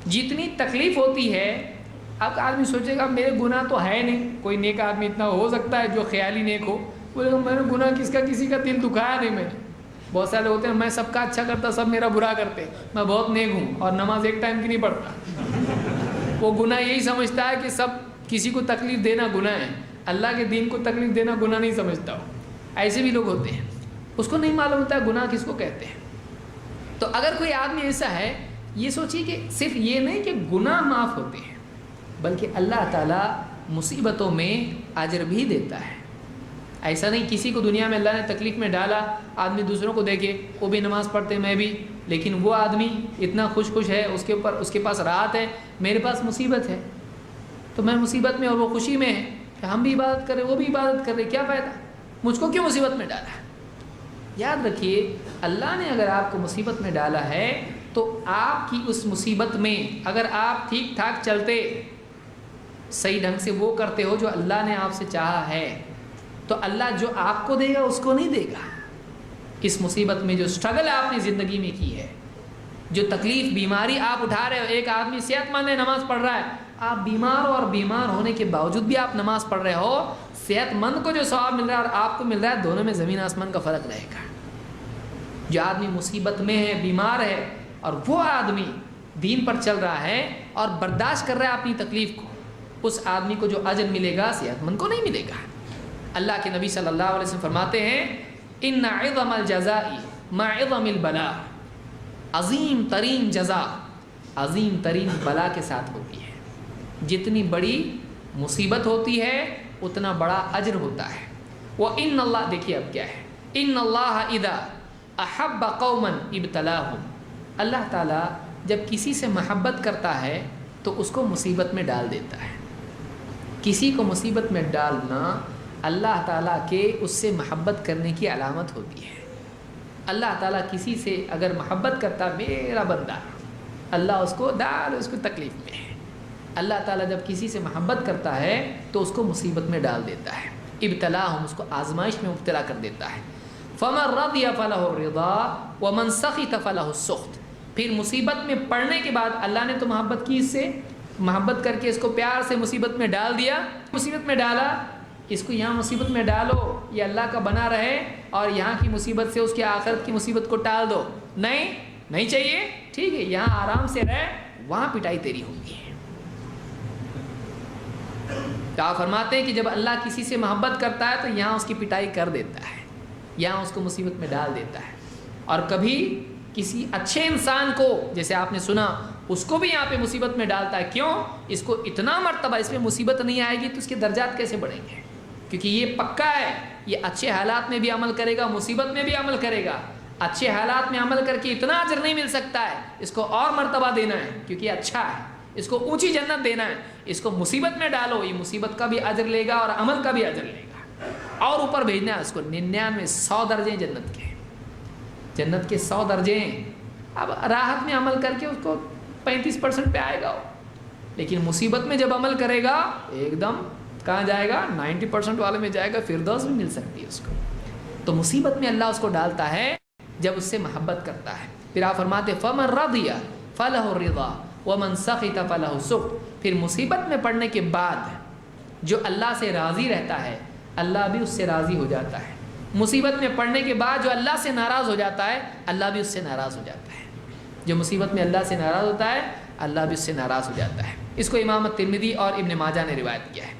جتنی تکلیف ہوتی ہے، اب آدمی سوچے گا میرے گناہ تو ہے نہیں، کوئی نیک آدمی اتنا ہو سکتا ہے جو خیالی نیک ہو، بولے گا میں نے گناہ کسی کا دل دکھایا نہیں میں نے۔ بہت سارے ہوتے ہیں میں سب کا اچھا کرتا سب میرا برا کرتے، میں بہت نیک ہوں اور نماز ایک ٹائم کی نہیں پڑھتا۔ وہ گناہ یہی سمجھتا ہے کہ سب کسی کو تکلیف دینا گناہ ہے، اللہ کے دین کو تکلیف دینا گناہ نہیں سمجھتا ہو۔ ایسے بھی لوگ ہوتے ہیں، اس کو نہیں معلوم ہوتا ہے گناہ کس کو کہتے ہیں۔ تو اگر کوئی آدمی ایسا ہے، یہ سوچیے کہ صرف یہ نہیں کہ گناہ معاف ہوتے ہیں، بلکہ اللہ تعالیٰ مصیبتوں میں اجر بھی دیتا ہے۔ ایسا نہیں کسی کو دنیا میں اللہ نے تکلیف میں ڈالا، آدمی دوسروں کو دیکھے وہ بھی نماز پڑھتے میں بھی، لیکن وہ آدمی اتنا خوش ہے، اس کے پاس راحت ہے، میرے پاس مصیبت ہے تو میں مصیبت میں اور وہ خوشی میں ہے کہ ہم بھی عبادت کر رہے وہ بھی عبادت کر رہے، کیا فائدہ، مجھ کو کیوں مصیبت میں ڈالا ہے۔ یاد رکھیے اللہ نے اگر آپ کو مصیبت میں ڈالا ہے تو آپ کی اس مصیبت میں اگر آپ ٹھیک ٹھاک چلتے، صحیح ڈھنگ سے وہ کرتے ہو جو اللہ نے آپ سے چاہا ہے، تو اللہ جو آپ کو دے گا اس کو نہیں دے گا۔ اس مصیبت میں جو سٹرگل آپ نے زندگی میں کی ہے، جو تکلیف بیماری آپ اٹھا رہے ہو، ایک آدمی صحت مند ہے نماز پڑھ رہا ہے، آپ بیمار ہو اور بیمار ہونے کے باوجود بھی آپ نماز پڑھ رہے ہو، صحت مند کو جو ثواب مل رہا ہے اور آپ کو مل رہا ہے، دونوں میں زمین آسمان کا فرق رہے گا۔ جو آدمی مصیبت میں ہے، بیمار ہے، اور وہ آدمی دین پر چل رہا ہے اور برداشت کر رہا ہے اپنی تکلیف کو، اس آدمی کو جو اجر ملے گا صحت مند کو نہیں ملے گا۔ اللہ کے نبی صلی اللہ علیہ وسلم فرماتے ہیں ان عظم الجزاء مع عظم البلاء، عظیم ترین جزا عظیم ترین بلا کے ساتھ ہوتی ہے۔ جتنی بڑی مصیبت ہوتی ہے اتنا بڑا اجر ہوتا ہے۔ وَإِنَّ اللَّهَ، دیکھیے اب کیا ہے، إِنَّ اللَّهَ إِذَا أَحَبَّ قَوْمًا ابْتَلَاهُمْ، اللہ تعالیٰ جب کسی سے محبت کرتا ہے تو اس کو مصیبت میں ڈال دیتا ہے۔ کسی کو مصیبت میں ڈالنا اللہ تعالیٰ کے اس سے محبت کرنے کی علامت ہوتی ہے۔ اللہ تعالیٰ کسی سے اگر محبت کرتا، میرا بندہ، اللہ اس کو ڈال، اس کو تکلیف میں ہے۔ اللہ تعالیٰ جب کسی سے محبت کرتا ہے تو اس کو مصیبت میں ڈال دیتا ہے، ابتلاہم، اس کو آزمائش میں مبتلا کر دیتا ہے۔ فَمَن رَضِيَ فَلَهُ الرِّضَا وَمَن سَخِطَ فَلَهُ السُّخْط، پھر مصیبت میں پڑنے کے بعد اللہ نے تو محبت کی، اس سے محبت کر کے اس کو پیار سے مصیبت میں ڈال دیا، مصیبت میں ڈالا، اس کو یہاں مصیبت میں ڈالو یہ اللہ کا بنا رہے اور یہاں کی مصیبت سے اس کی آخرت کی مصیبت کو ٹال دو، نہیں چاہیے، ٹھیک ہے یہاں آرام سے رہ، وہاں پٹائی تیری ہوگی۔ تو آپ فرماتے ہیں کہ جب اللہ کسی سے محبت کرتا ہے تو یہاں اس کی پٹائی کر دیتا ہے، یہاں اس کو مصیبت میں ڈال دیتا ہے۔ اور کبھی کسی اچھے انسان کو، جیسے آپ نے سنا، اس کو بھی یہاں پہ مصیبت میں ڈالتا ہے، کیوں؟ اس کو اتنا مرتبہ اس میں مصیبت نہیں آئے گی تو اس کے درجات کیسے بڑھیں گے، کیونکہ یہ پکا ہے، یہ اچھے حالات میں بھی عمل کرے گا، مصیبت میں بھی عمل کرے گا۔ اچھے حالات میں عمل کر کے اتنا اجر نہیں مل سکتا ہے، اس کو اور مرتبہ دینا ہے کیونکہ یہ اچھا ہے، اس کو اونچی جنت دینا ہے۔ اس کو مصیبت میں ڈالو، یہ مصیبت کا بھی اجر لے گا اور عمل کا بھی اجر لے گا، اور اوپر بھیجنا ہے اس کو 99 100 درجے جنت کے 100 درجے ہیں۔ اب راحت میں عمل کر کے اس کو 35% پہ آئے گا، لیکن مصیبت میں جب عمل کرے گا ایک دم کہاں جائے گا، 90% والے میں جائے گا، فردوس بھی مل سکتی ہے اس کو۔ تو مصیبت میں اللہ اس کو ڈالتا ہے جب اس سے محبت کرتا ہے۔ پھر آپ فرماتے فَمَن رَضِيَ فَلَهُ الرِّضَا وَمَن سَخِطَ فَلَهُ السُّخْط، پھر مصیبت میں پڑنے کے بعد جو اللہ سے راضی رہتا ہے اللہ بھی اس سے راضی ہو جاتا ہے۔ مصیبت میں پڑنے کے بعد جو اللہ سے ناراض ہو جاتا ہے اللہ بھی اس سے ناراض ہو جاتا ہے۔ جو مصیبت میں اللہ سے ناراض ہوتا ہے اللہ بھی اس سے ناراض ہو جاتا ہے۔ اس کو امام ترمذی اور ابن ماجہ نے روایت کیا ہے۔